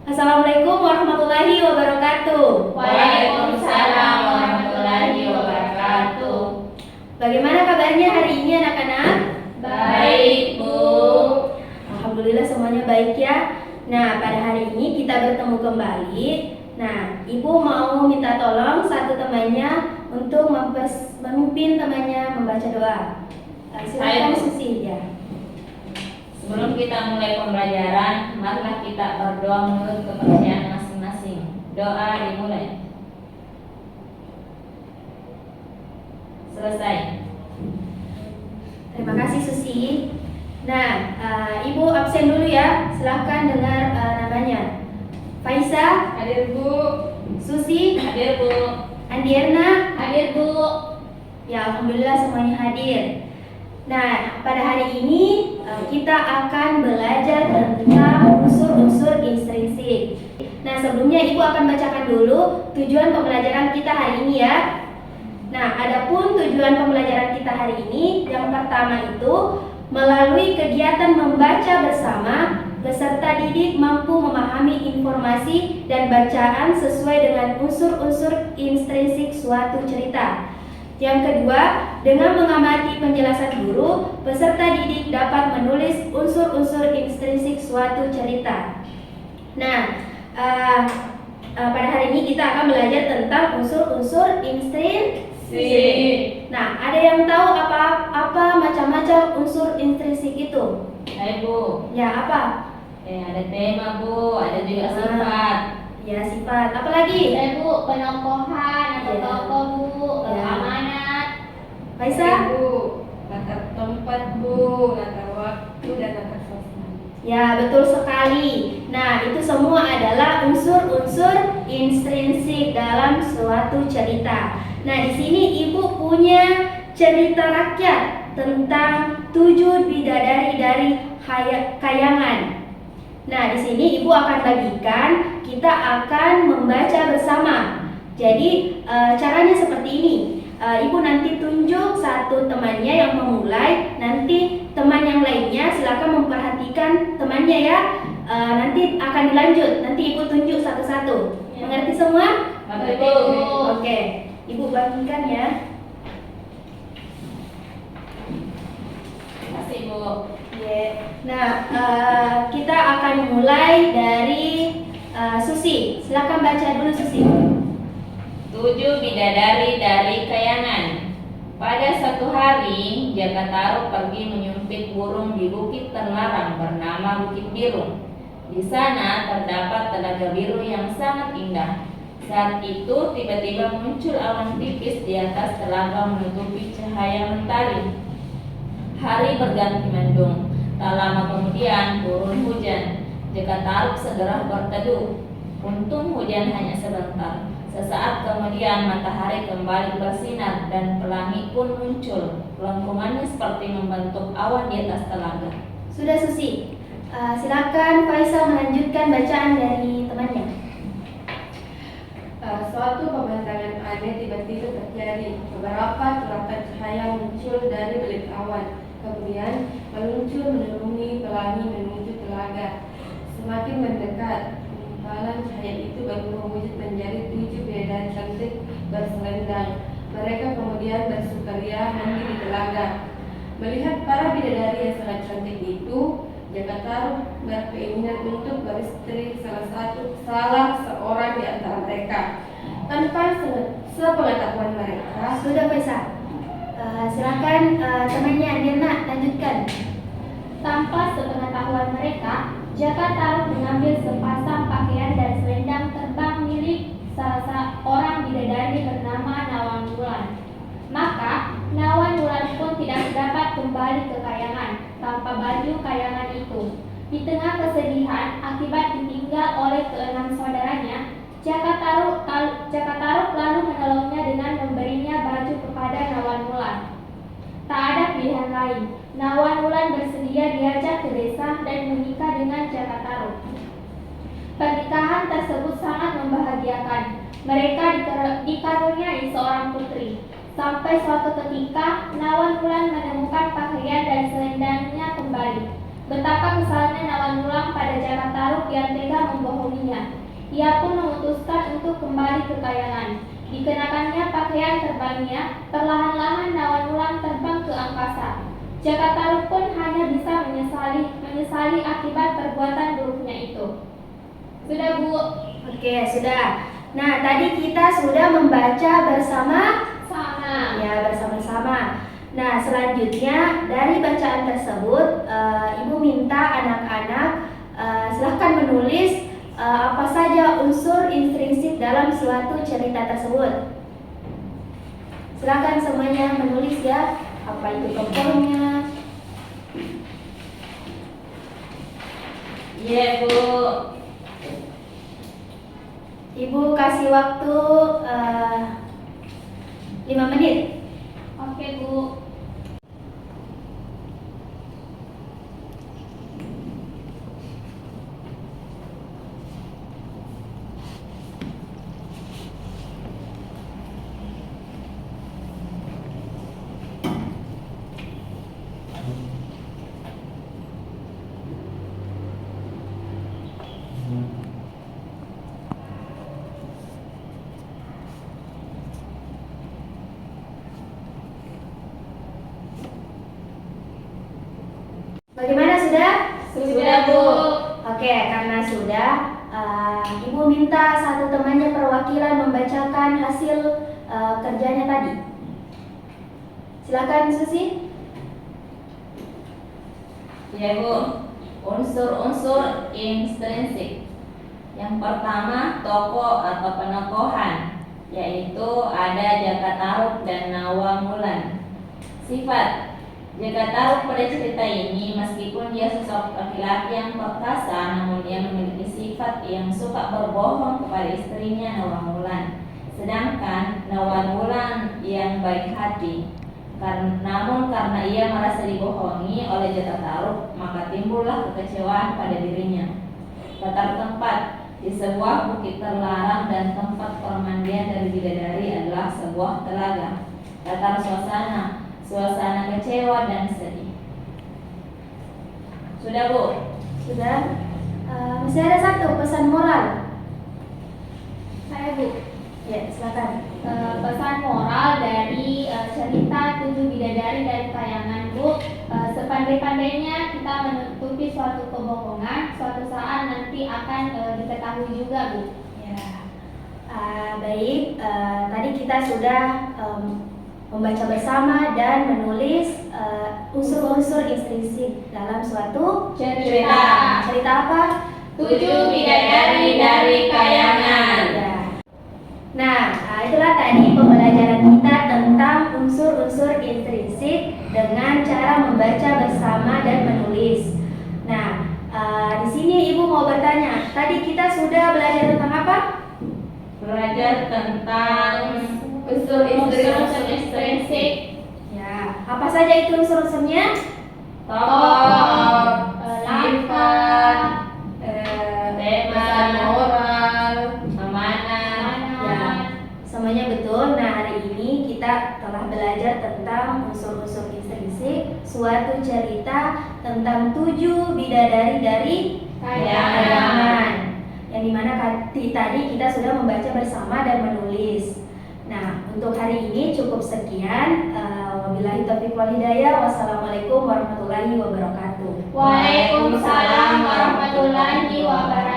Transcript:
Assalamualaikum warahmatullahi wabarakatuh. Waalaikumsalam warahmatullahi wabarakatuh. Bagaimana kabarnya hari ini anak-anak? Baik, Bu. Alhamdulillah semuanya baik ya. Nah, pada hari ini kita bertemu kembali. Nah, Ibu mau minta tolong satu temannya untuk memimpin temannya membaca doa. Silakan Baik, Bu. Susi ya. Sebelum kita mulai pembelajaran, marilah kita berdoa menurut kepercayaan masing-masing. Doa dimulai. Selesai. Terima kasih Susi. Nah, Ibu absen dulu ya. Silahkan dengar namanya. Faisa, Hadir, Bu. Susi, Hadir, Bu. Andierna. Hadir, Bu. Ya, alhamdulillah semuanya hadir. Nah, pada hari ini kita akan belajar tentang unsur-unsur intrinsik. Nah, sebelumnya Ibu akan bacakan dulu tujuan pembelajaran kita hari ini ya. Nah, adapun tujuan pembelajaran kita hari ini, yang pertama itu melalui kegiatan membaca bersama, peserta didik mampu memahami informasi dan bacaan sesuai dengan unsur-unsur intrinsik suatu cerita. Yang kedua, dengan mengamati penjelasan guru, peserta didik dapat menulis unsur-unsur intrinsik suatu cerita. Nah, pada hari ini kita akan belajar tentang unsur-unsur intrinsik. Nah, ada yang tahu apa macam-macam unsur intrinsik itu? Hai, Bu. Ya, apa? Ada tema, Bu. Ada juga sifat. Ya, sifat. Apa lagi? Bu, penokohan atau Ya. tokoh, Bu, Ya. amanat. Faisa? Bu, latar tempat, Bu, latar waktu dan latar sosial. Ya, betul sekali. Nah, itu semua adalah unsur-unsur intrinsik dalam suatu cerita. Nah, di sini Ibu punya cerita rakyat tentang 7 bidadari dari Kayangan. Nah, di sini Ibu akan bagikan, kita akan membaca bersama. Jadi, caranya seperti ini. Ibu nanti tunjuk satu temannya yang memulai, nanti teman yang lainnya silakan memperhatikan temannya ya. Nanti akan dilanjut, nanti Ibu tunjuk satu-satu. Ya. Mengerti semua? Mengerti, Bu. Oke, Ibu bagikan ya. Terima kasih, Bu. Nah, kita akan mulai dari Susi. Silakan baca dulu Susi. 7 bidadari dari Kayangan. Pada satu hari, Jakataru pergi menyumpit burung di bukit terlarang bernama Bukit Biru. Di sana terdapat telaga biru yang sangat indah. Saat itu tiba-tiba muncul awan tipis di atas telaga menutupi cahaya mentari. Hari berganti mendung. Tak lama kemudian turun hujan. Jakataru segera berteduh. Untung hujan hanya sebentar. Sesaat kemudian matahari kembali bersinar dan pelangi pun muncul. Lengkungannya seperti membentuk awan di atas telaga. Sudah Susi. Silakan Faisal melanjutkan bacaan dari temannya. Suatu pemandangan aneh tiba-tiba terjadi. Beberapa kilatan cahaya muncul dari belit awan, kemudian meluncur menuruni pelangi menuju telaga. Semakin mendekat, gumpalan cahaya itu baru mewujud menjadi 7 bidadari cantik berselendang. Mereka kemudian bersukaria mandi di telaga. Melihat para bidadari yang sangat cantik itu, Jakataru berkeinginan untuk beristri salah seorang di antara mereka. Tanpa sepengetahuan mereka, Sudah Faisal. Silakan temannya Nirna lanjutkan. Tanpa sepengetahuan mereka, Jakataru mengambil sepasang pakaian dan selendang terbang milik salah seorang bidadari bernama Nawan Wulan. Maka Nawan Wulan pun tidak dapat kembali ke Kayangan tanpa baju Kayangan itu. Di tengah kesedihan akibat ditinggal oleh keenam saudaranya, Jakataru lalu menolongnya dengan memberinya baju kepada Nawan Wulan. Tak ada pilihan lain. Nawan Wulan bersedia diajak ke desa dan menikah dengan Jakataru. Pernikahan tersebut sangat membahagiakan. Mereka dikaruniai seorang putri. Sampai suatu ketika Nawan Wulan menemukan pakaian dan selendangnya kembali. Betapa kesalnya Nawan Wulan pada Jaka Tarub yang tega membohonginya. Ia pun memutuskan untuk kembali ke kayangan. Dikenakannya pakaian terbangnya, perlahan-lahan Nawan Wulan terbang ke angkasa. Jaka Tarub pun hanya bisa menyesali akibat perbuatan buruknya itu. Sudah, Bu? Oke, sudah. Nah, tadi kita sudah membaca bersama bersama-sama. Nah, selanjutnya dari bacaan tersebut, Ibu minta anak-anak silahkan menulis apa saja unsur intrinsik dalam suatu cerita tersebut. Silakan semuanya menulis ya, apa itu tokohnya. Iya, Bu. Ibu kasih waktu 5 menit. Oke, Bu. Bagaimana, sudah? Sudah, Bu. Oke, karena sudah, Ibu minta satu temannya perwakilan membacakan hasil kerjanya tadi. Silakan, Susi. Ya, Bu. Unsur-unsur intrinsik. Yang pertama, tokoh atau penokohan, yaitu ada Jaka Tarub dan Nawan Wulan. Sifat Jaka Tarub pada cerita ini, meskipun dia sosok laki-laki yang perkasa, namun dia memiliki sifat yang suka berbohong kepada istrinya Nawan Wulan. Sedangkan Nawan Wulan yang baik hati. Namun karena ia merasa dibohongi oleh Jaka Tarub, maka timbullah kekecewaan pada dirinya. Latar tempat di sebuah bukit terlarang dan tempat permandian dari bidadari adalah sebuah telaga. Latar suasana kecewa dan sedih. Sudah, Bu? Sudah. Masih ada satu pesan moral. Saya, Bu. Ya, silakan. Pesan moral dari cerita 7 bidadari dari kayangan, Bu. Sepandai-pandainya kita menutupi suatu kebohongan, suatu saat nanti akan diketahui juga, Bu. Ya. Baik, tadi kita sudah membaca bersama dan menulis unsur-unsur intrinsik dalam suatu Cerita. Cerita apa? 7 bidadari dari kayangan. Ya. Nah, itulah tadi pembelajaran kita tentang unsur-unsur intrinsik dengan cara membaca bersama dan menulis. Nah, di sini Ibu mau bertanya, tadi kita sudah belajar tentang apa? Belajar tentang Unsur intrinsik. Ya, apa saja itu unsur-unsurnya? tokoh, Sifat, tema, moral, amanah. Ya, semuanya betul. Nah, hari ini kita telah belajar tentang unsur-unsur intrinsik suatu cerita tentang 7 bidadari dari kayangan. Yang dimana tadi kita sudah membaca bersama dan menulis. Nah, untuk hari ini cukup sekian. Wabillahi taufiq wal hidayah. Wassalamualaikum warahmatullahi wabarakatuh. Waalaikumsalam warahmatullahi wabarakatuh.